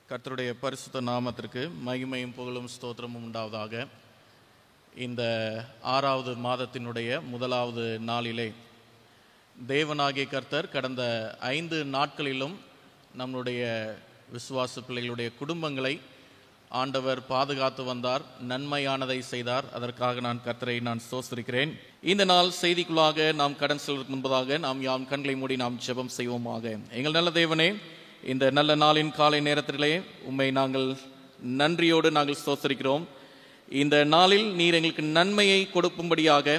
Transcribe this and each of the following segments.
கர்த்தருடைய பரிசுத்த நாமத்திற்கு மகிமையும் புகழும் ஸ்தோத்திரமும் உண்டாவதாக. இந்த 6வது மாதத்தினுடைய முதலாவது நாளிலே தேவனாகிய கர்த்தர் கடந்த 5 நாட்களிலும் நம்முடைய விசுவாச பிள்ளைகளுடைய குடும்பங்களை ஆண்டவர் பாதுகாத்து வந்தார், நன்மையானதை செய்தார். அதற்காக நான் கர்த்தரை ஸ்தோத்திரிக்கிறேன். இந்த நாள் செய்திக்குள்ளாக நாம் கடன் செல்வதற்கு முன்பதாக நாம் யாம் கண்களை மூடி நாம் ஜெபம் செய்வோமாக. எங்கள் நல்ல தேவனே, இந்த நல்ல நாளின் காலை நேரத்திலே உம்மை நாங்கள் நன்றியோடு ஸ்தோத்திரிக்கிறோம். இந்த நாளில் நீர் எங்களுக்கு நன்மையை கொடுக்கும்படியாக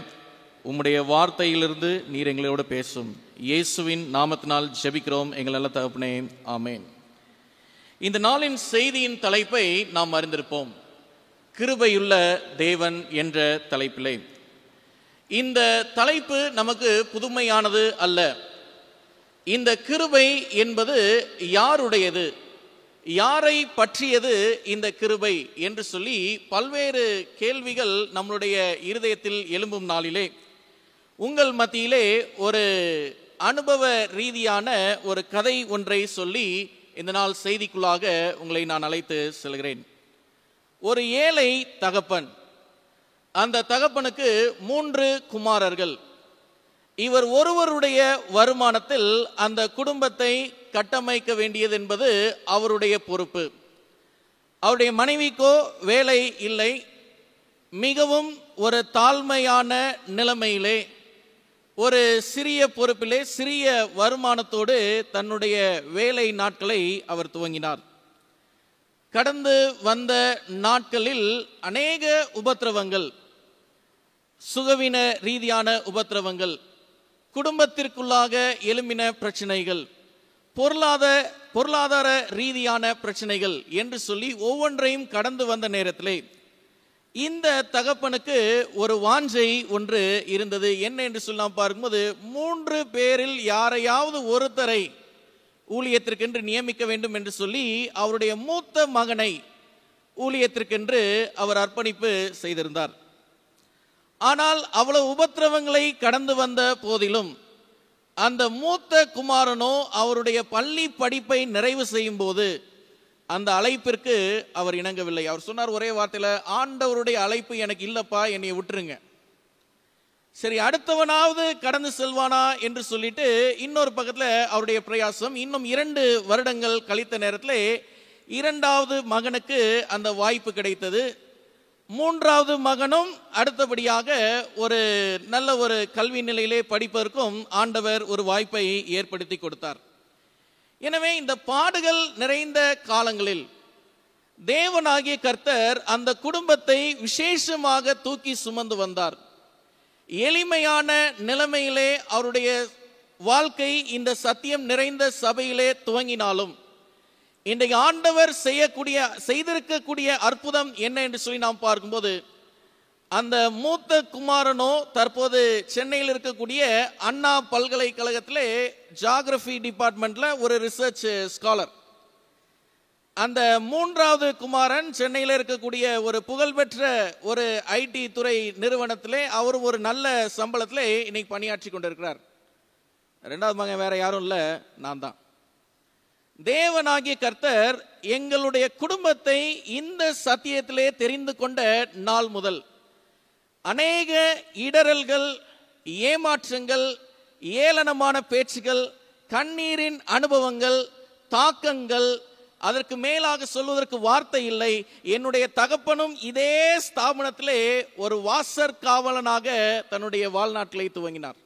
உம்முடைய வார்த்தையிலிருந்து நீர் எங்களோடு பேசும். இயேசுவின் நாமத்தினால் ஜெபிக்கிறோம் எங்கள் நல்ல தகப்பனே, ஆமேன். இந்த நாளின் செய்தியின் தலைப்பை நாம் அறிந்திருப்போம், கிருபையுள்ள தேவன் என்ற தலைப்பிலே. இந்த தலைப்பு நமக்கு புதுமையானது அல்ல. இந்த கிருபை என்பது யாருடையது, யாரை பற்றியது இந்த கிருபை என்று சொல்லி பல்வேறு கேள்விகள் நம்முடைய இருதயத்தில் எழும்பும் நாளிலே உங்கள் மத்தியிலே ஒரு அனுபவ ரீதியான ஒரு கதை ஒன்றை சொல்லி இந்த நாள் செய்திக்குள்ளாக உங்களை நான் அழைத்து செல்கிறேன். ஒரு ஏழை தகப்பன், அந்த தகப்பனுக்கு 3 குமாரர்கள். இவர் ஒருவருடைய வருமானத்தில் அந்த குடும்பத்தை கட்டமைக்க வேண்டியது என்பது அவருடைய பொறுப்பு. அவருடைய மனைவிக்கோ வேலை இல்லை. மிகவும் ஒரு தாழ்மையான நிலைமையிலே, ஒரு சிறிய பொறுப்பிலே, சிறிய வருமானத்தோடு தன்னுடைய வேலை நாட்களை அவர் துவங்கினார். கடந்து வந்த நாட்களில் அநேக உபத்திரவங்கள், சுகவீன ரீதியான உபத்திரவங்கள், குடும்பத்திற்குள்ளாக எழும்பின பிரச்சனைகள், பொருளாதார ரீதியான பிரச்சனைகள் என்று சொல்லி ஒவ்வொன்றையும் கடந்து வந்த நேரத்திலே இந்த தகப்பனுக்கு ஒரு வாஞ்சை ஒன்று இருந்தது. என்ன என்று சொல்லி நாம் பார்க்கும்போது, 3 பேரில் யாரையாவது ஒருத்தரை ஊழியத்திற்கென்று நியமிக்க வேண்டும் என்று சொல்லி அவருடைய மூத்த மகனை ஊழியத்திற்கென்று அவர் அர்ப்பணிப்பு செய்திருந்தார். ஆனால் அவ்வளவு உபத்திரவங்களை கடந்து வந்த போதிலும் அந்த மூத்த குமாரனோ அவருடைய பள்ளி படிப்பை நிறைவு செய்யும் போது அந்த அழைப்பிற்கு அவர் இணங்கவில்லை. அவர் சொன்னார் ஒரே வார்த்தையில, ஆண்டவருடைய அழைப்பு எனக்கு இல்லப்பா, என்னை விட்டுருங்க. சரி, அடுத்தவனாவது கடந்து செல்வானா என்று சொல்லிட்டு இன்னொரு பக்கத்தில் அவருடைய பிரயாசம். இன்னும் 2 வருடங்கள் கழித்த நேரத்தில் 2வது மகனுக்கு அந்த வாய்ப்பு கிடைத்தது. 3வது மகனும் அடுத்தபடியாக ஒரு நல்ல ஒரு கல்வி நிலையிலே படிப்பதற்கும் ஆண்டவர் ஒரு வாய்ப்பை ஏற்படுத்தி கொடுத்தார். எனவே இந்த பாடுகள் நிறைந்த காலங்களில் தேவனாகிய கர்த்தர் அந்த குடும்பத்தை விசேஷமாக தூக்கி சுமந்து வந்தார். எளிமையான நிலைமையிலே அவருடைய வாழ்க்கை இந்த சத்தியம் நிறைந்த சபையிலே துவங்கினாலும் இன்றைக்கு ஆண்டவர் செய்திருக்கக்கூடிய அற்புதம் என்ன என்று சொல்லி நாம் பார்க்கும்போது, அந்த மூத்த குமாரனோ தற்போது சென்னையில் இருக்கக்கூடிய அண்ணா பல்கலைக்கழகத்திலே ஜியாகிரபி டிபார்ட்மெண்ட்ல ஒரு ரிசர்ச் ஸ்காலர். அந்த 3வது குமாரன் சென்னையில் இருக்கக்கூடிய ஒரு புகழ்பெற்ற ஒரு ஐடி துறை நிறுவனத்திலே அவர் ஒரு நல்ல சம்பளத்திலே இன்னைக்கு பணியாற்றி கொண்டிருக்கிறார். 2வது மகன் வேற யாரும் இல்லை, நான் தான். தேவனாகிய கர்த்தர் எங்களுடைய குடும்பத்தை இந்த சத்தியத்திலே தெரிந்து கொண்ட நாள் முதல் அநேக இடரல்கள், ஏமாற்றங்கள், ஏளனமான பேச்சுகள், கண்ணீரின் அனுபவங்கள், தாக்கங்கள், அதற்கு மேலாக சொல்வதற்கு வார்த்தை இல்லை. என்னுடைய தகப்பனும் இதே ஸ்தாபனத்திலே ஒரு வாசர் காவலனாக தன்னுடைய வாழ்நாட்டிலே துவங்கினார்.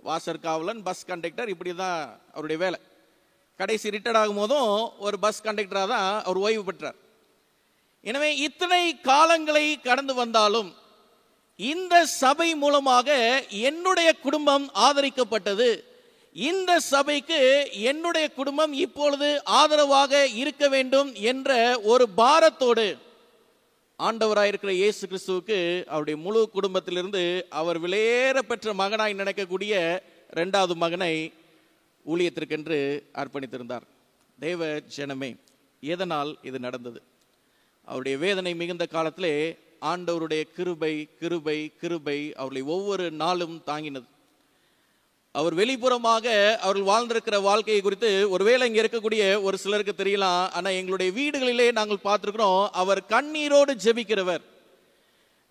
வாசர் காவலன், பஸ் கண்டக்டர், இப்படிதான் அவருடைய வேலை. கடைசி ரிட்டையர்ட் ஆகும் போதும் ஒரு பஸ் கண்டக்டராக தான் அவர் ஓய்வு பெற்றார். எனவே இத்தனை காலங்களை கடந்து வந்தாலும் இந்த சபை மூலமாக என்னுடைய குடும்பம் ஆதரிக்கப்பட்டது. இந்த சபைக்கு என்னுடைய குடும்பம் இப்பொழுது ஆதரவாக இருக்க வேண்டும் என்ற ஒரு பாரத்தோடு ஆண்டவராயிருக்கிற இயேசு கிறிஸ்துவுக்கு அவருடைய முழு குடும்பத்திலிருந்து அவர் விலையேற பெற்ற மகனாய் நினைக்கக்கூடிய 2வது மகனை ஊழியத்திற்கென்று அர்ப்பணித்திருந்தார். தேவ ஜனமே, எதனால் இது நடந்தது? அவருடைய வேதனை மிகுந்த காலத்திலே ஆண்டவருடைய கிருபை கிருபை கிருபை அவர்களை ஒவ்வொரு நாளும் தாங்கினது. அவர் வெளிப்புறமாக அவர்கள் வாழ்ந்திருக்கிற வாழ்க்கையை குறித்து ஒருவேளை இங்க இருக்கக்கூடிய ஒரு சிலருக்கு தெரியலாம். ஆனா எங்களுடைய வீடுகளிலே நாங்கள் பார்த்திருக்கிறோம், அவர் கண்ணீரோடு ஜெபிக்கிறவர்.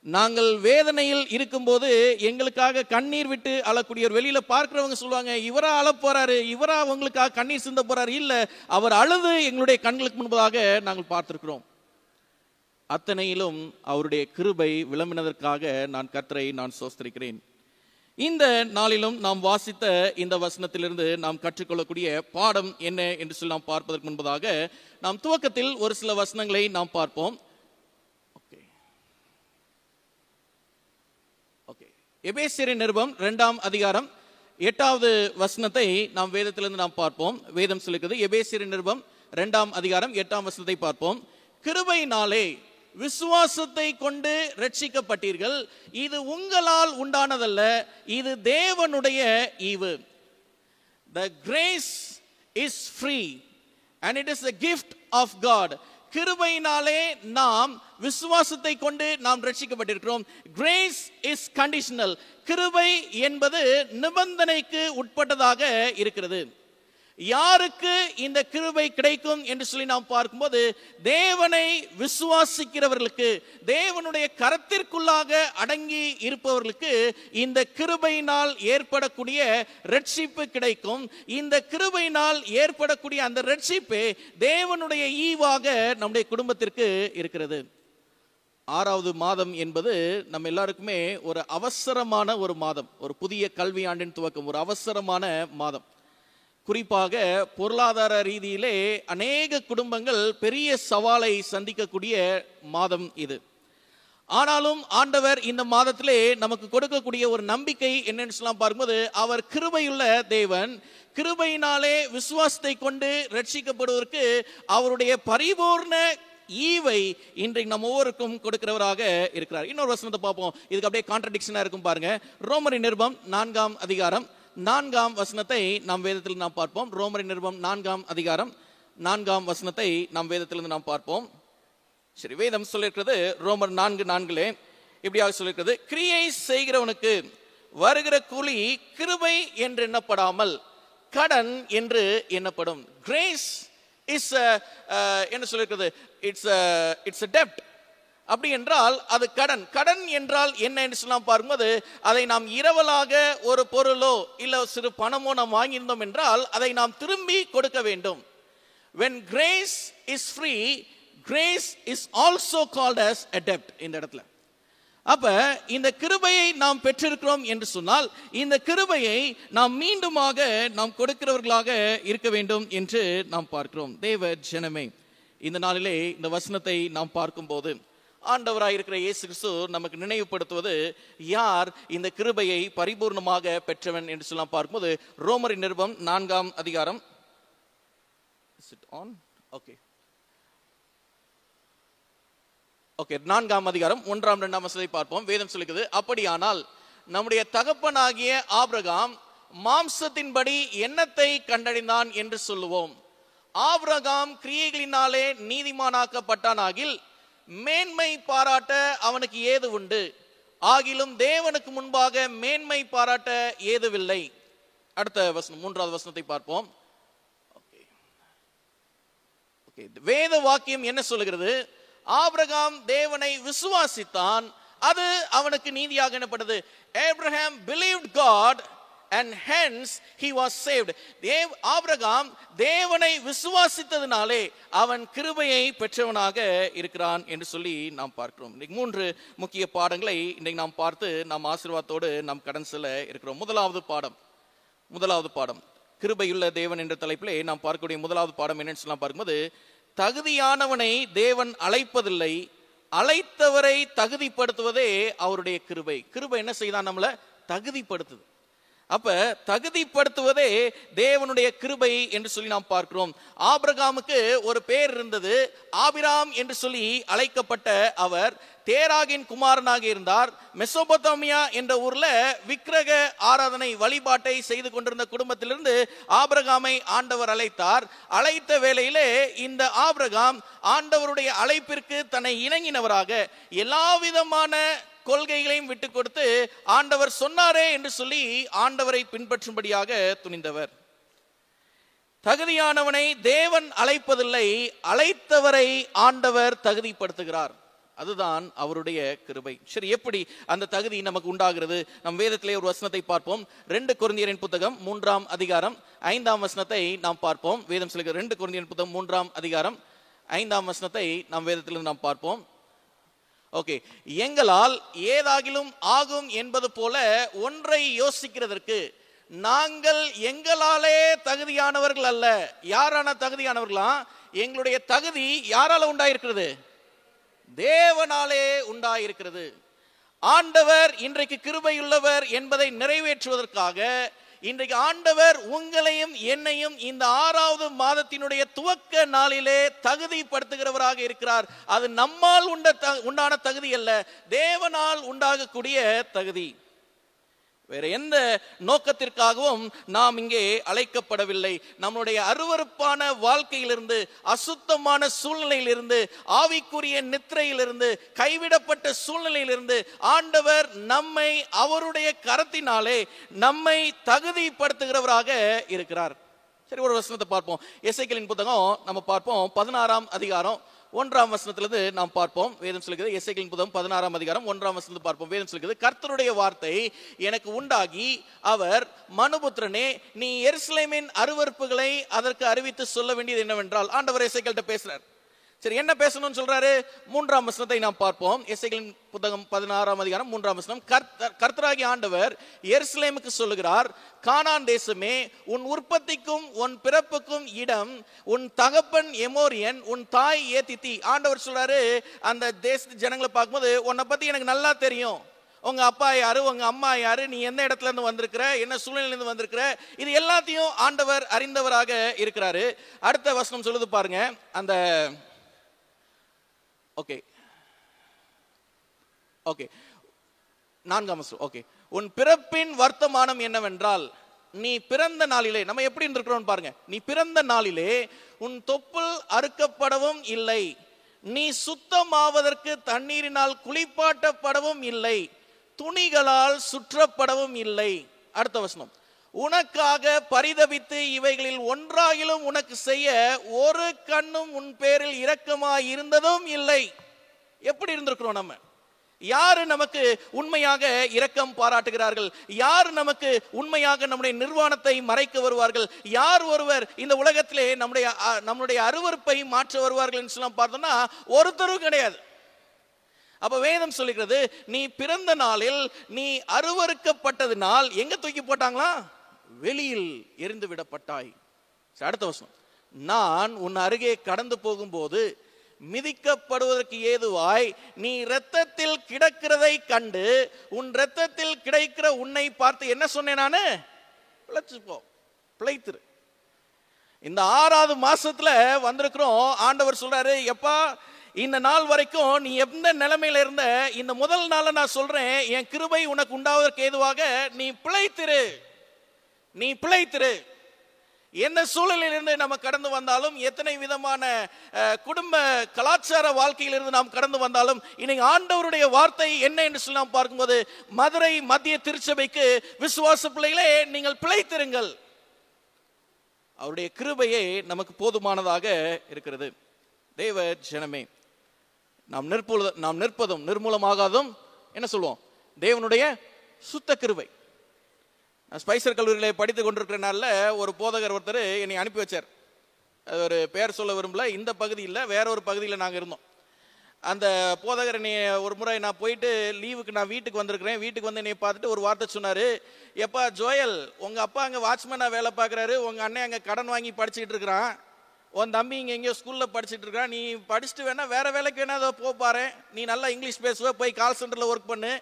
நாங்கள் வேதனையில் இருக்கும்போது எங்களுக்காக கண்ணீர் விட்டு அழக்கூடியவர். வெளியில பார்க்கிறவங்க சொல்லுவாங்க, இவரா அழ போறாரு, இவரா உங்களுக்காக கண்ணீர் சிந்த போறாரு. இல்ல, அவர் அழுது எங்களுடைய கண்களுக்கு முன்பதாக நாங்கள் பார்த்திருக்கிறோம். அத்தனையிலும் அவருடைய கிருபை விளம்பினதற்காக நான் கர்த்தரை ஸ்தோத்திரிக்கிறேன். இந்த நாளிலும் நாம் வாசித்த இந்த வசனத்திலிருந்து நாம் கற்றுக்கொள்ளக்கூடிய பாடம் என்ன என்று சொல்லி நாம் பார்ப்பதற்கு முன்பதாக நாம் துவக்கத்தில் ஒரு சில வசனங்களை நாம் பார்ப்போம். எபேசியரின் நிருபம் 2ஆம் அதிகாரம் 8வது வசனத்தை நாம் வேதத்திலிருந்து நாம் பார்ப்போம். வேதம் சொல்லுகிறது, எபேசியரின் நிருபம் 2ஆம் அதிகாரம் 8ஆம் வசனத்தை பார்ப்போம். கிருபையினாலே விசுவாசத்தை கொண்டு ரட்சிக்கப்பட்டீர்கள், இது உங்களால் உண்டானதல்ல, இது தேவனுடைய ஈவு. The grace is free and it is a gift of God. கிருபையினாலே நாம் விசுவாசத்தை கொண்டு நாம் ரட்சிக்கப்பட்டிருக்கிறோம். Grace is conditional. கிருபை என்பது நிபந்தனைக்கு உட்பட்டதாக இருக்கிறது. யாருக்கு இந்த கிருபை கிடைக்கும் என்று சொல்லி நாம் பார்க்கும்போது, தேவனை விசுவாசிக்கிறவர்களுக்கு, தேவனுடைய கரத்திற்குள்ளாக அடங்கி இருப்பவர்களுக்கு இந்த கிருபையினால் ஏற்படக்கூடிய ரட்சிப்பு கிடைக்கும். இந்த கிருபையினால் ஏற்படக்கூடிய அந்த ரட்சிப்பு தேவனுடைய ஈவாக நம்முடைய குடும்பத்திற்கு இருக்கிறது. 6வது மாதம் என்பது நம்ம எல்லாருக்குமே ஒரு அவசரமான ஒரு மாதம். ஒரு புதிய கல்வி ஆண்டின் துவக்கம், ஒரு அவசரமான மாதம். குறிப்பாக பொருளாதார ரீதியிலே அநேக குடும்பங்கள் பெரிய சவாலை சந்திக்கக்கூடிய மாதம் இது. ஆனாலும் ஆண்டவர் இந்த மாதத்திலே நமக்கு கொடுக்கக்கூடிய ஒரு நம்பிக்கை என்னன்னு சொல்லலாம் பார்க்கும்போது, அவர் கிருபையுள்ள தேவன். கிருபையினாலே விசுவாசத்தை கொண்டு ரட்சிக்கப்படுவதற்கு அவருடைய பரிபூர்ண ஈவை இன்றைக்கு நம்ம ஒவ்வொருக்கும் கொடுக்கிறவராக இருக்கிறார். இன்னொரு வசனத்தை பார்ப்போம், இதுக்கு அப்படியே கான்ட்ரடிக்ஷனா இருக்கும் பாருங்க. ரோமரின் நிருபம் 4ஆம் அதிகாரம் 4ஆம் வசனத்தை நாம் வேதத்தில் நாம் பார்ப்போம். ரோமரின் நிருபம் 4ஆம் அதிகாரம் 4ஆம் வசனத்தை நாம் வேதத்திலிருந்து நாம் பார்ப்போம். சரி, வேதம் சொல்லிருக்கிறது ரோமர் 4:4 இப்படியாக சொல்லிருக்கிறது, கிரியை செய்கிறவனுக்கு வருகிற கூலி கிருபை என்று எண்ணப்படாமல் கடன் என்று எண்ணப்படும். கிரேஸ் இஸ் என்ன சொல்லிருக்கிறது, இட்ஸ் a debt. அப்படி என்றால் அது கடன். கடன் என்றால் என்ன என்று சொல்லலாம் பார்க்கும்போது, அதை நாம் இரவலாக ஒரு பொருளோ இல்ல சிறு பணமோ நாம் வாங்கியிருந்தோம் என்றால் அதை நாம் திரும்பி கொடுக்க வேண்டும். When grace is free, grace is also called as a debt. இந்த இடத்துல அப்ப இந்த கிருபையை நாம் பெற்றிருக்கிறோம் என்று சொன்னால், இந்த கிருபையை நாம் மீண்டுமாக நாம் கொடுக்கிறவர்களாக இருக்க வேண்டும் என்று நாம் பார்க்கிறோம். தேவ ஜனமே, இந்த நாளிலே இந்த வசனத்தை நாம் பார்க்கும்போது ஆண்டவராய் இருக்கிற இயேசு கிறிஸ்து நமக்கு நினைவுபடுத்துவது யார் இந்த கிருபையை பரிபூர்ணமாக பெற்றவன் என்று சொல்லலாம் பார்க்கும்போது, ரோமரின் நிருபம் 4ஆம் அதிகாரம் 4ஆம் அதிகாரம் 1ஆம் 2ஆம் வசனத்தை பார்ப்போம். வேதம் சொல்லுகிறது, அப்படியானால் நம்முடைய தகப்பனாகிய ஆபிரகாம் மாம்சத்தின்படி என்னத்தை கண்டடைந்தான் என்று சொல்லுவோம். ஆபிரகாம் கிரியைகளினாலே நீதிமானாக்கப்பட்டானாகில் மேன்மை பாராட்ட அவனுக்கு ஏது உண்டு, ஆகிலும் தேவனுக்கு முன்பாக மேன்மை பாராட்ட ஏதுவில்லை. அடுத்த வசனம் 3வது வசனத்தை பார்ப்போம். வேத வாக்கியம் என்ன சொல்லுகிறது? ஆபிரகாம் தேவனை விசுவாசித்தான், அது அவனுக்கு நீதியாக எண்ணப்பட்டது. Abraham believed God and hence he was saved. Abraham தேவனை விசுவாசித்ததினாலே அவன் கிருபையை பெற்றவனாக இருக்கிறான் என்று சொல்லி நாம் பார்க்கிறோம். இன்னைக்கு 3 முக்கிய பாடங்களை இன்னைக்கு நாம் பார்த்து நாம் ஆசீர்வாதத்தோடு நாம் கடன் செல்ல இருக்கிறோம். முதலாவது பாடம் கிருபையுள்ள தேவன் என்ற தலைப்பிலே நாம் பார்க்கக்கூடிய முதலாவது பாடம் என்னன்னு சொல்லலாம் பார்க்கும்போது, தகுதியானவனை தேவன் அழைப்பதில்லை, அழைத்தவரை தகுதிப்படுத்துவதே அவருடைய கிருபை. கிருபை என்ன செய்தான்? நம்மளை தகுதிப்படுத்துது. அப்ப தகுதிப்படுத்துவதே தேவனுடைய கிருபை என்று சொல்லி நாம் பார்க்கிறோம். ஆபிரகாமுக்கு ஒரு பேர் இருந்தது, ஆபிராம் என்று சொல்லி அழைக்கப்பட்ட அவர் தேராகின் குமாரனாக இருந்தார். மெசோபொத்தாமியா என்ற ஊர்ல விக்கிரக ஆராதனை வழிபாட்டை செய்து கொண்டிருந்த குடும்பத்திலிருந்து ஆபிரகாமை ஆண்டவர் அழைத்தார். அழைத்த வேளையிலே இந்த ஆபிரகாம் ஆண்டவருடைய அழைப்பிற்கு தன்னை இணங்கினவராக எல்லா விதமான கொள்கைகளையும் விட்டு கொடுத்து ஆண்டவர் சொன்னாரே என்று சொல்லி ஆண்டவரை பின்பற்றும்படியாக துணிந்தவர். தகுதியானவனை தேவன் அழைப்பதில்லை, அழைத்தவரை ஆண்டவர் தகுதிப்படுத்துகிறார். அதுதான் அவருடைய கிருபை. சரி, எப்படி அந்த தகுதி நமக்கு உண்டாகிறது? நம் வேதத்திலே ஒரு வசனத்தை பார்ப்போம். 2 கொரிந்தியரின் புத்தகம் 3ஆம் அதிகாரம் 5ஆம் வசனத்தை நாம் பார்ப்போம். வேதம் சொல்லுகிறது 2 கொரிந்தியரின் புத்தகம் 3ஆம் அதிகாரம் 5ஆம் வசனத்தை நாம் வேதத்திலிருந்து நாம் பார்ப்போம். ஓகே, எங்களால் ஏதாகிலும் ஆகும் என்பது போல ஒன்றை யோசிக்கிறதற்கு நாங்கள் எங்களாலே தகுதியானவர்கள் அல்ல. யாரான தகுதியானவர்களா? எங்களுடைய தகுதி யாரால உண்டாயிருக்கிறது? தேவனாலே உண்டாயிருக்கிறது. ஆண்டவர் இன்றைக்கு கிருபையுள்ளவர் என்பதை நிறைவேற்றுவதற்காக இன்றைக்கு ஆண்டவர் உங்களையும் என்னையும் இந்த 6வது மாதத்தினுடைய துவக்க நாளிலே தகுதிப்படுத்துகிறவராக இருக்கிறார். அது நம்மால் உண்டான தகுதி அல்ல, தேவனால் உண்டாகக்கூடிய தகுதி. வேற எந்த நோக்கத்திற்காகவும் நாம் இங்கே அழைக்கப்படவில்லை. நம்முடைய அருவருப்பான வாழ்க்கையிலிருந்து, அசுத்தமான சூழ்நிலையிலிருந்து, ஆவிக்குரிய நித்திரையிலிருந்து, கைவிடப்பட்ட சூழ்நிலையிலிருந்து ஆண்டவர் நம்மை அவருடைய கரத்தினாலே நம்மை தகுதிப்படுத்துகிறவராக இருக்கிறார். சரி, ஒரு வசனத்தை பார்ப்போம். எசேக்கியேலின் புத்தகம் நம்ம பார்ப்போம். 16ஆம் அதிகாரம் 1ஆம் வசனத்திலிருந்து நாம் பார்ப்போம். வேதம் சொல்கிறது, எசேக்கியேலின் புத்தகம் 16ஆம் அதிகாரம் 1ஆம் வசனத்தை பார்ப்போம். வேதம் சொல்கிறது, கர்த்தருடைய வார்த்தை எனக்கு உண்டாகி அவர், மனுபுத்திரனே, நீ எருசலேமின் அருவருப்புகளை அதற்கு அறிவித்து சொல்ல வேண்டியது என்னவென்றால். ஆண்டவர் எசேக்கியேல்கிட்ட பேசுறார். சரி, என்ன பேசணும்னு சொல்றாரு? 3ஆம் வசனத்தை நாம் பார்ப்போம். எசேக்கியேலின் புத்தகம் 16ஆம் அதிகாரம் 3ஆம் வசனம். கர்த்தராகிய ஆண்டவர் எருசலேமுக்கு சொல்லுகிறார், கானான் தேசமே, உன் உற்பத்திக்கும் உன் பிறப்புக்கும் இடம், உன் தகப்பன் எமோரியன், உன் தாய் ஏத்தித்தி. ஆண்டவர் சொல்றாரு, அந்த தேசத்து ஜனங்களை பார்க்கும்போது, உன்னை பத்தி எனக்கு நல்லா தெரியும். உங்க அப்பா யாரு, உங்க அம்மா யாரு, நீ எந்த இடத்துல இருந்து வந்திருக்கிற, என்ன சூழ்நிலையிலிருந்து வந்திருக்கிற, இது எல்லாத்தையும் ஆண்டவர் அறிந்தவராக இருக்கிறாரு. அடுத்த வசனம் சொல்லுது பாருங்க. அந்த ஓகே ஓகே 4ஆம் வசனம். ஓகே, உன் பிறப்பின் வர்த்தமானம் என்னவென்றால், நீ பிறந்த நாளிலே, நம்ம எப்படி இருக்கிறோம் பாருங்க, நீ பிறந்த நாளிலே உன் தொப்புள் அறுக்கப்படவும் இல்லை, நீ சுத்தமாவதற்கு தண்ணீரினால் குளிப்பாட்டப்படவும் இல்லை, துணிகளால் சுற்றப்படவும் இல்லை. அடுத்த வசனம், உனக்காக பரிதபித்து இவைகளில் ஒன்றாகிலும் உனக்கு செய்ய ஒரு கண்ணும் உன் பேரில் இரக்கமாய் இருந்ததும் இல்லை. எப்படி இருந்திருக்கிறோம் நம்ம? யாரு நமக்கு உண்மையாக இரக்கம் பாராட்டுகிறார்கள்? யார் நமக்கு உண்மையாக நம்முடைய நிர்வாணத்தை மறைக்க வருவார்கள்? யார் ஒருவர் இந்த உலகத்திலே நம்முடைய அருவருப்பை மாற்ற வருவார்கள் என்று சொல்லி பார்த்தோம்னா ஒருத்தரும் கிடையாது. அப்ப வேதம் சொல்லுகிறது, நீ பிறந்த நாளில் நீ அருவருக்கப்பட்டதினால் எங்க தூக்கி போட்டாங்களா? வெளியில் எரிந்து விடப்பட்டாய். அடுத்த வசனம், நான் உன் அருகே கடந்து போகும்போது மிதிக்கப்படுவதற்கு ஏதுவாய் நீ இரத்தத்தில் கிடக்கிறதை கண்டு உன் இரத்தத்தில் கிடைக்கிற உன்னை பார்த்து என்ன சொன்னேன்? நானு பிழைச்சுப்போ, பிழைத்திரு. இந்த 6வது மாசத்துல வந்திருக்கிறோம். ஆண்டவர் சொல்றாரு, எப்பா, இந்த நாள் வரைக்கும் நீ எந்த நிலைமையில இருந்த, இந்த முதல் நாள நான் சொல்றேன், என் கிருபை உனக்கு உண்டாவதற்கு ஏதுவாக நீ பிழைத்திரு, நீ பிழைத்திரு. என்ன சூழலிலிருந்து நம்ம கடந்து வந்தாலும், எத்தனை விதமான குடும்ப கலாச்சார வாழ்க்கையிலிருந்து நாம் கடந்து வந்தாலும், இன்னைக்கு ஆண்டவருடைய வார்த்தை என்ன என்று சொல்லி நாம் பார்க்கும்போது, மதுரை மத்திய திருச்சபைக்கு விசுவாச பிள்ளைகளே, நீங்கள் பிழைத்திருங்கள். அவருடைய கிருபையே நமக்கு போதுமானதாக இருக்கிறது. தேவ ஜனமே, நாம் நிற்பதும் நிர்மூலமாகாதும் என்ன சொல்லுவோம்? தேவனுடைய சுத்த கிருபை. ஸ்பைசர் கல்லூரியில படித்துக் கொண்டிருக்கிற நாள்ல ஒரு போதகர் ஒருத்தர் என்னை அனுப்பி வச்சார். அது ஒரு பெயர் சொல்ல விரும்பல, இந்த பகுதியில் வேற ஒரு பகுதியில் நாங்கள் இருந்தோம். அந்த போதகர் என்னை ஒரு முறை, நான் போயிட்டு லீவுக்கு நான் வீட்டுக்கு வந்திருக்கிறேன், வீட்டுக்கு வந்து என்னை பார்த்துட்டு ஒரு வார்த்தை சொன்னார். எப்பா ஜோயல், உங்கள் அப்பா அங்கே வாட்ச்மேனாக வேலை பார்க்குறாரு, உங்கள் அண்ணன் அங்கே கடன் வாங்கி படிச்சுக்கிட்டு இருக்கிறான், உன் தம்பி இங்கே எங்கேயோ ஸ்கூலில் படிச்சுட்டு இருக்கிறான், நீ படிச்சுட்டு வேணா வேற வேலைக்கு வேணா அதை போப்பாரு, நீ நல்லா இங்கிலீஷ் பேசுவ, போய் கால் சென்டரில் ஒர்க் பண்ணு.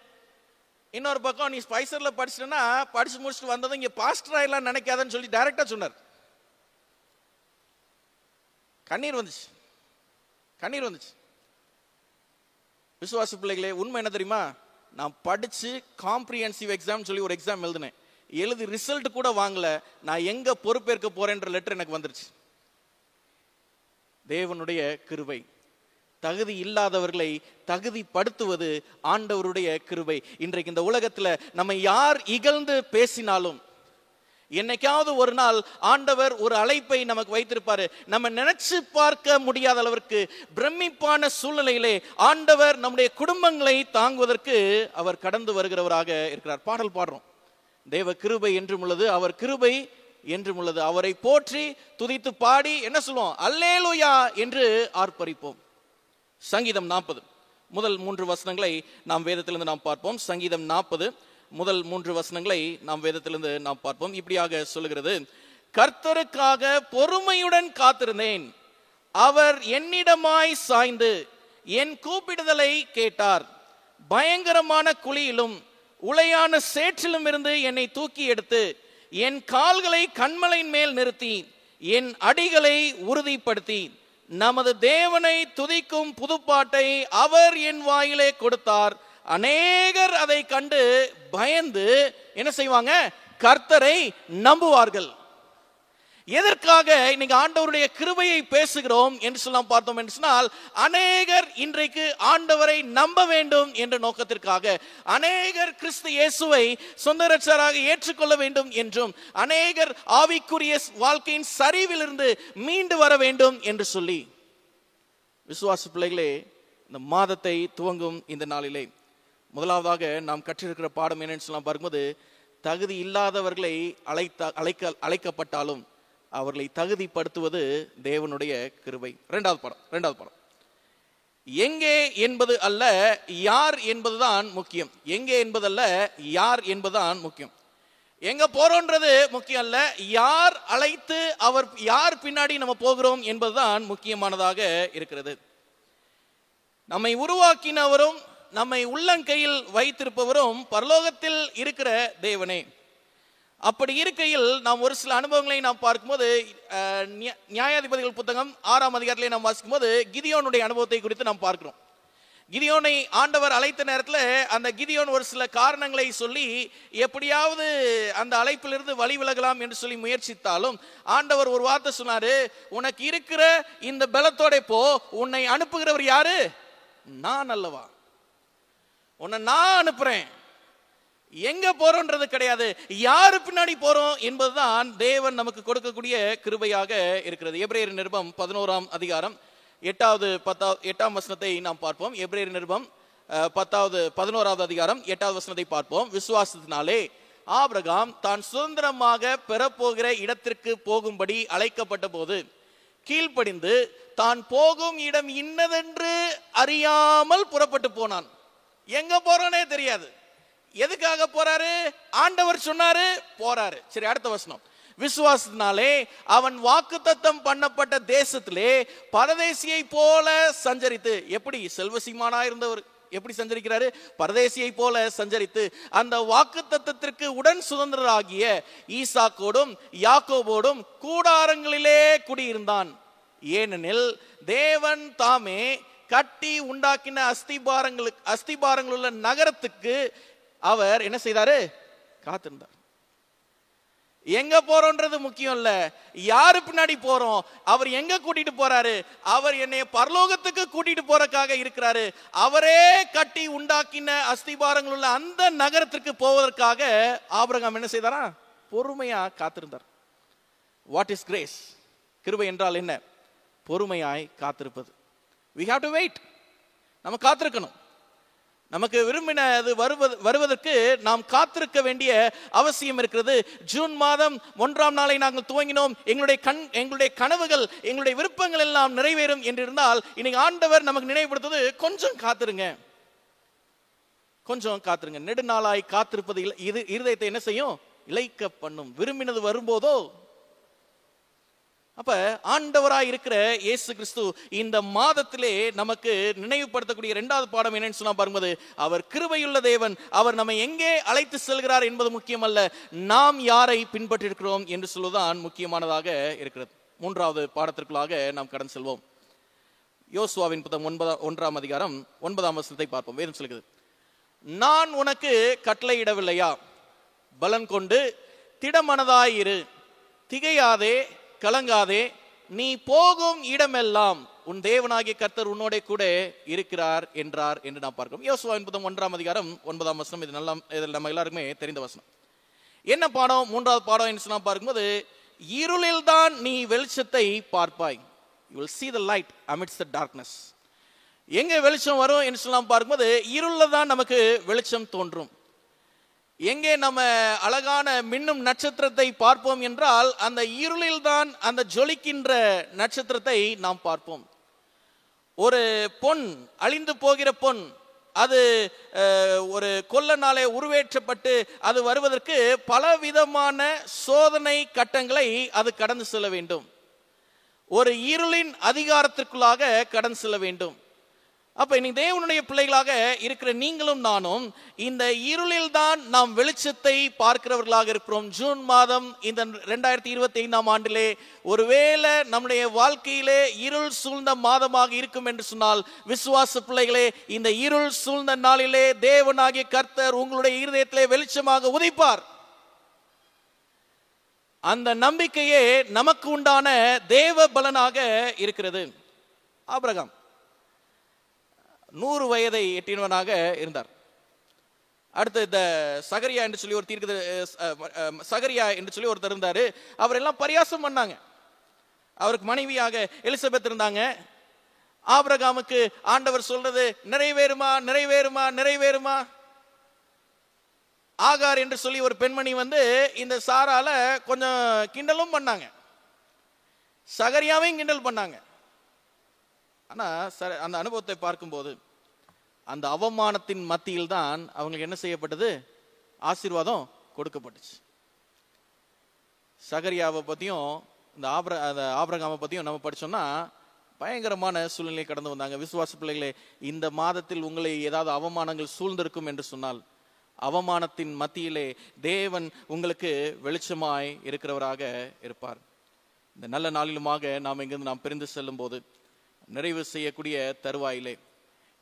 இன்னொரு பக்கம் நீ ஸ்பைசரில் படிச்சுட்டேன்னா படிச்சு முடிச்சுட்டு வந்ததும் இங்கே பாஸ்டர் ஆயிடலாம் நினைக்காதன்னு சொல்லி டைரக்டாக சொன்னார். கண்ணீர் வந்துச்சு. விசுவாச பிள்ளைகளே, உண்மை என்ன தெரியுமா? நான் படிச்சு காம்ப்ரிஹென்சிவ் எக்ஸாம் சொல்லி ஒரு எக்ஸாம் எழுதினேன், எழுதி ரிசல்ட் கூட வாங்கல, நான் எங்க பொறுப்பேற்க போறேன்ற லெட்டர் எனக்கு வந்துருச்சு. தேவனுடைய கிருபை. தகுதி இல்லாதவர்களை தகுதிப்படுத்துவது ஆண்டவருடைய கிருபை. இன்றைக்கு இந்த உலகத்துல நம்ம யார் இகழ்ந்து பேசினாலும் என்னைக்காவது ஒரு நாள் ஆண்டவர் ஒரு அழைப்பை நமக்கு வைத்திருப்பாரு. நம்ம நினைச்சு பார்க்க முடியாத அளவிற்கு பிரமிப்பான சூழ்நிலையிலே ஆண்டவர் நம்முடைய குடும்பங்களை தாங்குவதற்கு அவர் கடந்து வருகிறவராக இருக்கிறார். பாடல் பாடுறோம், தேவ கிருபை என்றும் உள்ளது, அவர் கிருபை என்றும் உள்ளது. அவரை போற்றி துதித்து பாடி என்ன சொல்லுவோம்? அல்லேலூயா என்று ஆர்ப்பரிப்போம். சங்கீதம் 40 முதல் 3 வசனங்களை நாம் வேதத்திலிருந்து நாம் பார்ப்போம். சங்கீதம் 40 முதல் 3 வசனங்களை நாம் வேதத்திலிருந்து நாம் பார்ப்போம். இப்படியாக சொல்லுகிறது, கர்த்தருக்காக பொறுமையுடன் காத்திருந்தேன், அவர் என்னிடமாய் சாய்ந்து என் கூப்பிடுதலை கேட்டார். பயங்கரமான குழியிலும் உளையான சேற்றிலும் இருந்து என்னை தூக்கி எடுத்து என் கால்களை கன்மலையின் மேல் நிறுத்தி என் அடிகளை உறுதிப்படுத்தி நமது தேவனை துதிக்கும் புதுப்பாட்டை அவர் என் வாயிலே கொடுத்தார். அநேகர் அதை கண்டு பயந்து என்ன செய்வாங்க? கர்த்தரை நம்புவார்கள். எதற்காக இன்னைக்கு ஆண்டவருடைய கிருபையை பேசுகிறோம் என்று சொல்லலாம் பார்த்தோம் என்று சொன்னால், அநேகர் இன்றைக்கு ஆண்டவரை நம்ப வேண்டும் என்ற நோக்கத்திற்காக, அநேகர் கிறிஸ்து இயேசுவை சொந்த இரட்சகராக ஏற்றுக்கொள்ள வேண்டும் என்றும், அநேகர் ஆவிக்குரிய வாழ்க்கையின் சரிவிலிருந்து மீண்டு வர வேண்டும் என்று சொல்லி, விசுவாச பிள்ளைகளே, இந்த மாதத்தை துவங்கும் இந்த நாளிலே முதலாவதாக நாம் கற்றிருக்கிற பாடம் என்னன்னு சொல்லலாம் பார்க்கும்போது, தகுதி இல்லாதவர்களை அழைக்கப்பட்டாலும் அவர்களை தகுதிப்படுத்துவது தேவனுடைய கிருபை. இரண்டாவது பாடம் எங்கே என்பது அல்ல, யார் என்பதுதான் முக்கியம். எங்கே என்பதல்ல, யார் என்பதுதான் முக்கியம். எங்க போறோன்றது முக்கியம் அல்ல, யார் அழைத்து அவர் யார் பின்னாடி நம்ம போகிறோம் என்பதுதான் முக்கியமானதாக இருக்கிறது. நம்மை உருவாக்கினவரும் நம்மை உள்ளங்கையில் வைத்திருப்பவரும் பரலோகத்தில் இருக்கிற தேவனே. அப்படி இருக்கையில் நாம் ஒரு சில அனுபவங்களை நாம் பார்க்கும்போது, நியாயாதிபதிகள் புத்தகம் 6ஆம் அதிகாரத்திலே நாம் வாசிக்கும் போது கிதியோனுடைய அனுபவத்தை குறித்து நாம் பார்க்கிறோம். கிதியோனை ஆண்டவர் அழைத்த நேரத்தில் அந்த கிதியோன் ஒரு சில காரணங்களை சொல்லி எப்படியாவது அந்த அழைப்பிலிருந்து வழி விலகலாம் என்று சொல்லி முயற்சித்தாலும், ஆண்டவர் ஒரு வார்த்தை சொன்னாரு, உனக்கு இருக்கிற இந்த பலத்தோட போ, உன்னை அனுப்புகிறவர் யாரு? நான் அல்லவா, உன்னை நான் அனுப்புறேன். எங்க போறோன்றது கிடையாது, யாரு பின்னாடி போறோம் என்பதுதான் தேவன் நமக்கு கொடுக்கக்கூடிய கிருபையாக இருக்கிறது. எபிரேயர் நிருபம் 11ஆம் அதிகாரம் 8ஆம் வசனத்தை நாம் பார்ப்போம். எபிரேயர் நிருபம் 11ஆவது அதிகாரம் 8ஆவது வசனத்தை பார்ப்போம். விசுவாசத்தினாலே ஆபிரகாம் தான் சுதந்திரமாக பெறப்போகிற இடத்திற்கு போகும்படி அழைக்கப்பட்ட போது கீழ்ப்படிந்து தான் போகும் இடம் இன்னதென்று அறியாமல் புறப்பட்டு போனான். எங்க போறோனே தெரியாது. எதுக்காக போறாரு? ஆண்டவர் சொன்னாரு, போறாரு. சரி, அடுத்த வசனம். விசுவாசத்தினாலே அவன் வாக்குத்தத்தம் பண்ணப்பட்ட தேசத்திலே பரதேசியை போல சஞ்சரித்து, எப்படி செல்வசீமானா இருந்தவர் எப்படி சஞ்சரிக்கிறாரு? பரதேசியை போல சஞ்சரித்து அந்த வாக்குத்தத்தத்திற்கு உடன் சுதந்திரராகிய ஈசாக்கோடும் யாக்கோபோடும் கூடாரங்களிலே குடியிருந்தான். ஏனெனில் தேவன் தாமே கட்டி உண்டாக்கின அஸ்திபாரங்கள் உள்ள நகரத்துக்கு அவர் என்ன செய்தாரு? காத்திருந்தார். எங்க போறோன்றது முக்கியம் இல்ல, யாரு பின்னாடி போறோம், அவர் எங்க கூட்டிட்டு போறாரு? அவர் என்னை பரலோகத்துக்கு கூட்டிட்டு போறதுக்காக இருக்கிறாரு. அவரே கட்டி உண்டாக்கின அஸ்திபாரங்கள் உள்ள அந்த நகரத்திற்கு போவதற்காக ஆபிரகாம் என்ன செய்தாரா? பொறுமையா காத்திருந்தார். What is grace? கிருபை என்றால் என்ன? பொறுமையாய் காத்திருப்பது. we have to wait. நம்ம காத்திருக்கணும். நமக்கு விரும்பினது வருவதற்கு நாம் காத்திருக்க வேண்டிய அவசியம் இருக்கிறது. ஜூன் மாதம் 1ஆம் நாளை நாங்கள் துவங்கினோம். எங்களுடைய கனவுகள், எங்களுடைய விருப்பங்கள் எல்லாம் நிறைவேறும் என்று இருந்தால், இன்னைக்கு ஆண்டவர் நமக்கு நினைவுபடுத்துவது, கொஞ்சம் காத்திருங்க, கொஞ்சம் காத்திருங்க. நெடுநாளாய் காத்திருப்பது இது இருதயத்தை என்ன செய்யும்? இளைக்க பண்ணும். விரும்பினது வரும்போதோ. அப்ப ஆண்டவராய் இருக்கிற இயேசு கிறிஸ்து இந்த மாதத்திலே நமக்கு நினைவுபடுத்தக்கூடிய இரண்டாவது பாடம் என்னன்னு சொன்னா பாரும்போது, அவர் கிருபையுள்ள தேவன். அவர் நம்மை எங்கே அழைத்து செல்கிறார் என்பது முக்கியம் அல்ல, நாம் யாரை பின்பற்றிருக்கிறோம் என்று சொல்வதுதான் முக்கியமானதாக இருக்கிறது. மூன்றாவது பாடத்திற்குள்ளாக நாம் கடந்து செல்வோம். யோசுவாவின் புத்தகம் 1ஆம் அதிகாரம் 9ஆம் வசனத்தை பார்ப்போம். வேதம் சொல்கிறது, நான் உனக்கு கட்டளையிடவில்லையா? பலன் கொண்டு திடமனதாயிரு, திகையாதே, கலங்காதே, நீ போகும் இடமெல்லாம் உன் தேவனாகிய கர்த்தர் உன்னோட கூட இருக்கிறார் என்றார் என்று நாம் பார்க்கிறோம். யோசுவாவின் புத்தகம் 1ஆம் அதிகாரம் 9ஆம் வசனம். இது நம்ம எல்லாருக்குமே தெரிந்த வசனம். என்ன பாடம்? 3வது பாடம் என்று சொன்னா பார்க்கும்போது, இருளில் தான் நீ வெளிச்சத்தை பார்ப்பாய். You will see the light amidst the darkness. எங்க வெளிச்சம் வரும் என்று சொல்லலாம் பார்க்கும்போது, இருள்ல தான் நமக்கு வெளிச்சம் தோன்றும். எங்கே நம்ம அழகான மின்னும் நட்சத்திரத்தை பார்ப்போம் என்றால், அந்த இருளில் தான் அந்த ஜொலிக்கின்ற நட்சத்திரத்தை நாம் பார்ப்போம். ஒரு பொன், அழிந்து போகிற பொன், அது ஒரு கொல்லனாலே உருவேற்றப்பட்டு அது வருவதற்கு பலவிதமான சோதனை கட்டங்களை அது கடந்து செல்ல வேண்டும். ஒரு இருளின் அதிகாரத்திற்குள்ளாக கடந்து செல்ல வேண்டும். அப்ப இன்னைக்கு தேவனுடைய பிள்ளைகளாக இருக்கிற நீங்களும் நானும் இந்த இருளில் தான் நாம் வெளிச்சத்தை பார்க்கிறவர்களாக இருக்கிறோம். ஜூன் மாதம் இந்த 2025ஆம் ஆண்டிலே ஒருவேளை நம்முடைய வாழ்க்கையிலே இருள் சூழ்ந்த மாதமாக இருக்கும் என்று சொன்னால், விசுவாச பிள்ளைகளே, இந்த இருள் சூழ்ந்த நாளிலே தேவனாகிய கர்த்தர் உங்களுடைய இருதயத்திலே வெளிச்சமாக உதிப்பார். அந்த நம்பிக்கையே நமக்கு உண்டான தேவ பலனாக இருக்கிறது. ஆபிரகாம் 100 வயதை எட்டினவனாக இருந்தார். அடுத்து இந்த சகரியா என்று சொல்லி ஒரு சகரியா என்று சொல்லி ஒருத்தர் இருந்தாரு. அவரெல்லாம் பரியாசம் பண்ணாங்க. அவருக்கு மனைவியாக எலிசபெத் இருந்தாங்க. ஆபிரகாமுக்கு ஆண்டவர் சொல்றது நிறைவேறுமா நிறைவேறுமா நிறைவேறுமா. ஆகார் என்று சொல்லி ஒரு பெண்மணி இந்த சாரால கொஞ்சம் கிண்டலும் பண்ணாங்க, சகரியாவையும் கிண்டல் பண்ணாங்க. ஆனா அந்த அனுபவத்தை பார்க்கும்போது, அந்த அவமானத்தின் மத்தியில் தான் அவங்களுக்கு என்ன செய்யப்பட்டது? ஆசீர்வாதம் கொடுக்கப்பட்டுச்சு. சகரியாவை பத்தியும் இந்த ஆபிரகாமை பத்தியும் நம்ம படிச்சோம்னா பயங்கரமான சூழ்நிலை கடந்து வந்தாங்க. விசுவாச பிள்ளைகளே, இந்த மாதத்தில் உங்களை ஏதாவது அவமானங்கள் சூழ்ந்திருக்கும் என்று சொன்னால், அவமானத்தின் மத்தியிலே தேவன் உங்களுக்கு வெளிச்சமாய் இருக்கிறவராக இருப்பார். இந்த நல்ல நாளிலுமாக நாம் இங்கிருந்து நாம் பிரிந்து செல்லும் போது, நிறைவு செய்யக்கூடிய தருவாயிலே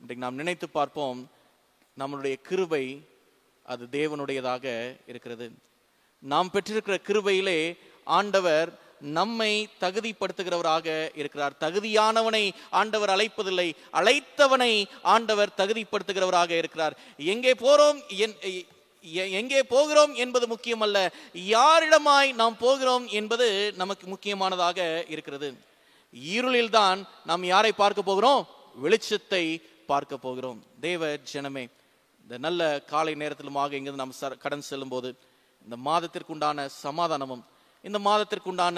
இன்றைக்கு நாம் நினைத்து பார்ப்போம், நம்மளுடைய கிருபை அது தேவனுடையதாக இருக்கிறது. நாம் பெற்றிருக்கிற கிருபையிலே ஆண்டவர் நம்மை தகுதிப்படுத்துகிறவராக இருக்கிறார். தகுதியானவனை ஆண்டவர் அழைப்பதில்லை, அழைத்தவனை ஆண்டவர் தகுதிப்படுத்துகிறவராக இருக்கிறார். எங்கே போகிறோம் என்பது முக்கியமல்ல, யாரிடமாய் நாம் போகிறோம் என்பது நமக்கு முக்கியமானதாக இருக்கிறது. இருளில் தான் நாம் யாரை பார்க்க போகிறோம்? வெளிச்சத்தை பார்க்க போகிறோம். தேவ ஜனமே, இந்த நல்ல காலை நேரத்திலுமாக இங்கிருந்து நாம் கடந்து செல்லும் போது, இந்த மாதத்திற்குண்டான சமாதானமும், இந்த மாதத்திற்குண்டான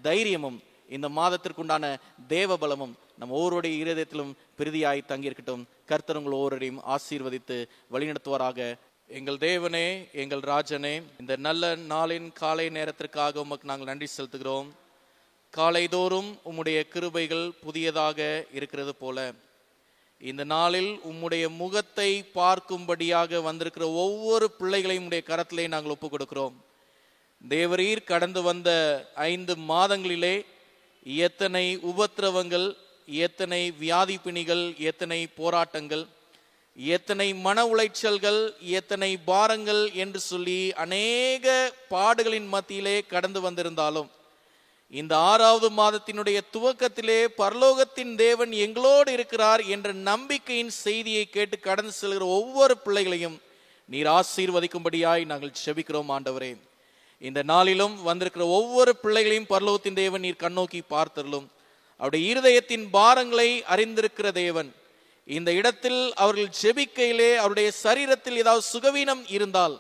தைரியமும், இந்த மாதத்திற்குண்டான தேவ பலமும் நம் ஒவ்வொருடைய இருதயத்திலும் பிரதியாய் தங்கியிருக்கட்டும். கர்த்தர் உங்கள் ஒவ்வொருவரையும் ஆசீர்வதித்து வழிநடத்துவாராக. எங்கள் தேவனே, எங்கள் ராஜனே, இந்த நல்ல நாளின் காலை நேரத்திற்காக உமக்கு நாங்கள் நன்றி செலுத்துகிறோம். காலைதோறும் உம்முடைய கிருபைகள் புதியதாக இருக்கிறது போல, இந்த நாளில் உம்முடைய முகத்தை பார்க்கும்படியாக வந்திருக்கிற ஒவ்வொரு பிள்ளைகளையும் உடைய கரத்திலே நாங்கள் ஒப்புக் கொடுக்கிறோம். தேவரீர் கடந்து வந்த 5 மாதங்களிலே எத்தனை உபத்திரவங்கள், எத்தனை வியாதி பிணிகள், எத்தனை போராட்டங்கள், எத்தனை மன உளைச்சல்கள், எத்தனை பாரங்கள் என்று சொல்லி அநேக பாடுகளின் மத்தியிலே கடந்து வந்திருந்தாலும், இந்த 6வது மாதத்தினுடைய துவக்கத்திலே பரலோகத்தின் தேவன் எங்களோடு இருக்கிறார் என்ற நம்பிக்கையின் செய்தியை கேட்டு கடந்து செல்கிற ஒவ்வொரு பிள்ளைகளையும் நீர் ஆசீர்வதிக்கும்படியாய் நாங்கள் ஜெபிக்கிறோம். ஆண்டவரே, இந்த நாளிலும் வந்திருக்கிற ஒவ்வொரு பிள்ளைகளையும் பரலோகத்தின் தேவன் நீர் கண்ணோக்கி பார்த்தருளும். அவருடைய இருதயத்தின் பாரங்களை அறிந்திருக்கிற தேவன், இந்த இடத்தில் அவர்கள் ஜெபிக்கையிலே அவருடைய சரீரத்தில் ஏதாவது சுகவீனம் இருந்தால்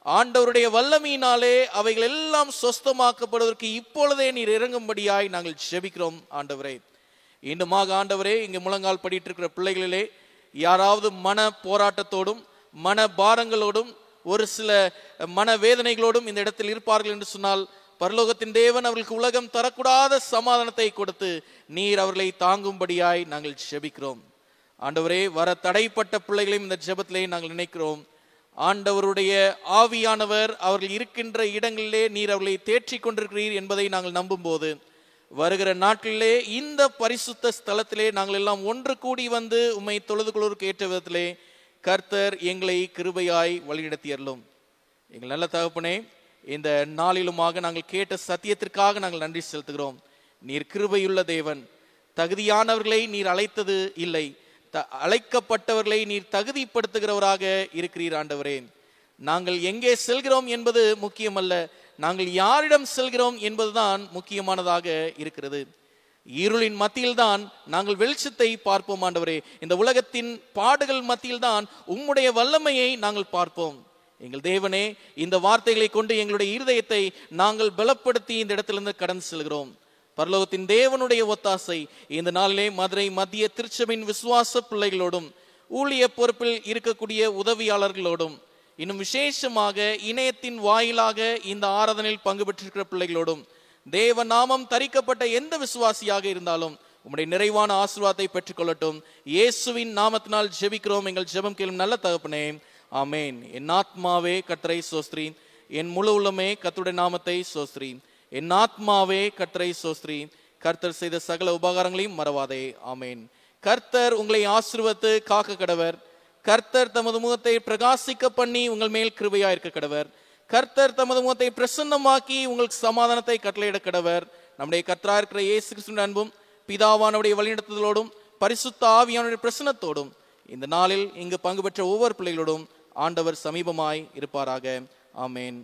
ஆண்டவருடைய வல்லமையினாலே அவைகள் எல்லாம் சொஸ்தமாக்கப்படுவதற்கு இப்பொழுதே நீர் இறங்கும்படியாய் நாங்கள் ஜெபிக்கிறோம். ஆண்டவரே, இன்னுமாக ஆண்டவரே, இங்கு முழங்கால் படிட்டு இருக்கிற பிள்ளைகளிலே யாராவது மன போராட்டத்தோடும் மன பாரங்களோடும் ஒரு சில மன வேதனைகளோடும் இந்த இடத்தில் இருப்பார்கள் என்று சொன்னால், பரலோகத்தின் தேவன் அவர்களுக்கு உலகம் தரக்கூடாத சமாதானத்தை கொடுத்து நீர் அவர்களை தாங்கும்படியாய் நாங்கள் ஜெபிக்கிறோம். ஆண்டவரே, வர தடைப்பட்ட பிள்ளைகளையும் இந்த ஜெபத்திலே நாங்கள் நினைக்கிறோம். ஆண்டவருடைய ஆவியானவர் அவர்கள் இருக்கின்ற இடங்களிலே நீர் அவர்களை தேற்றி கொண்டிருக்கிறீர் என்பதை நாங்கள் நம்பும் போது, வருகிற நாட்களிலே இந்த பரிசுத்த ஸ்தலத்திலே நாங்கள் எல்லாம் ஒன்று கூடி வந்து உம்மை தொழுது கொள்வதற்கு ஏற்ற விதத்திலே கர்த்தர் எங்களை கிருபையாய் வழிநடத்தியறலும். எங்கள் நல்ல தகப்பனே, இந்த நாளிலுமாக நாங்கள் கேட்ட சத்தியத்திற்காக நாங்கள் நன்றி செலுத்துகிறோம். நீர் கிருபையுள்ள தேவன், தகுதியானவர்களை நீர் அழைத்தது இல்லை, அழைக்கப்பட்டவர்களை நீர் தகுதிப்படுத்துகிறவராக இருக்கிறீர் ஆண்டவரே. நாங்கள் எங்கே செல்கிறோம் என்பது முக்கியமல்ல, நாங்கள் யாரிடம் செல்கிறோம் என்பதுதான் முக்கியமானதாக இருக்கிறது. இருளின் மத்தியில்தான் நாங்கள் வெளிச்சத்தை பார்ப்போம் ஆண்டவரே. இந்த உலகத்தின் பாடுகள் மத்தியில்தான் உம்முடைய வல்லமையை நாங்கள் பார்ப்போம். எங்கள் தேவனே, இந்த வார்த்தைகளை கொண்டு எங்களுடைய இருதயத்தை நாங்கள் பலப்படுத்தி இந்த இடத்திலிருந்து கடந்து செல்கிறோம். பரலோகத்தின் தேவனுடைய ஒத்தாசை இந்த நாளிலே மதுரை மத்திய திருச்சபையின் விசுவாச பிள்ளைகளோடும், ஊழிய பொறுப்பில் இருக்கக்கூடிய உதவியாளர்களோடும், இன்னும் விசேஷமாக இணையத்தின் வாயிலாக இந்த ஆராதனையில் பங்கு பெற்றிருக்கிற பிள்ளைகளோடும், தேவ நாமம் தரிக்கப்பட்ட எந்த விசுவாசியாக இருந்தாலும் உம்முடைய நிறைவான ஆசீர்வாதத்தை பெற்றுக்கொள்ளட்டும். இயேசுவின் நாமத்தினால் ஜெபிக்கிறோம் எங்கள் ஜெபம் கேளும் நல்ல தகப்பனே, ஆமேன். என் ஆத்மாவே கர்த்தரை ஸ்தோத்திரி, என் முழு உள்ளமே கர்த்தருடைய நாமத்தை ஸ்தோத்திரி. என் ஆத்மாவே கர்த்தரை ஸ்தோத்திரி, கர்த்தர் செய்த சகல உபகாரங்களையும் மறவாதே. ஆமேன். கர்த்தர் உங்களை ஆசீர்வதித்து காக்க கடவர். கர்த்தர் தமது முகத்தை பிரகாசிக்க பண்ணி உங்கள் மேல் கிருபையா இருக்க கடவர். கர்த்தர் தமது முகத்தை பிரசன்னமாக்கி உங்களுக்கு சமாதானத்தை கட்டளையிட கடவர். நம்முடைய கர்த்தராக இருக்கிற இயேசு கிறிஸ்துவின் அன்பும் பிதாவானவருடைய வழிநடத்துதலோடும் பரிசுத்த ஆவியானவருடைய பிரசன்னத்தோடும் இந்த நாளில் இங்கு பங்கு பெற்ற ஒவ்வொரு பிள்ளைகளோடும் ஆண்டவர் சமீபமாய் இருப்பாராக. ஆமேன்.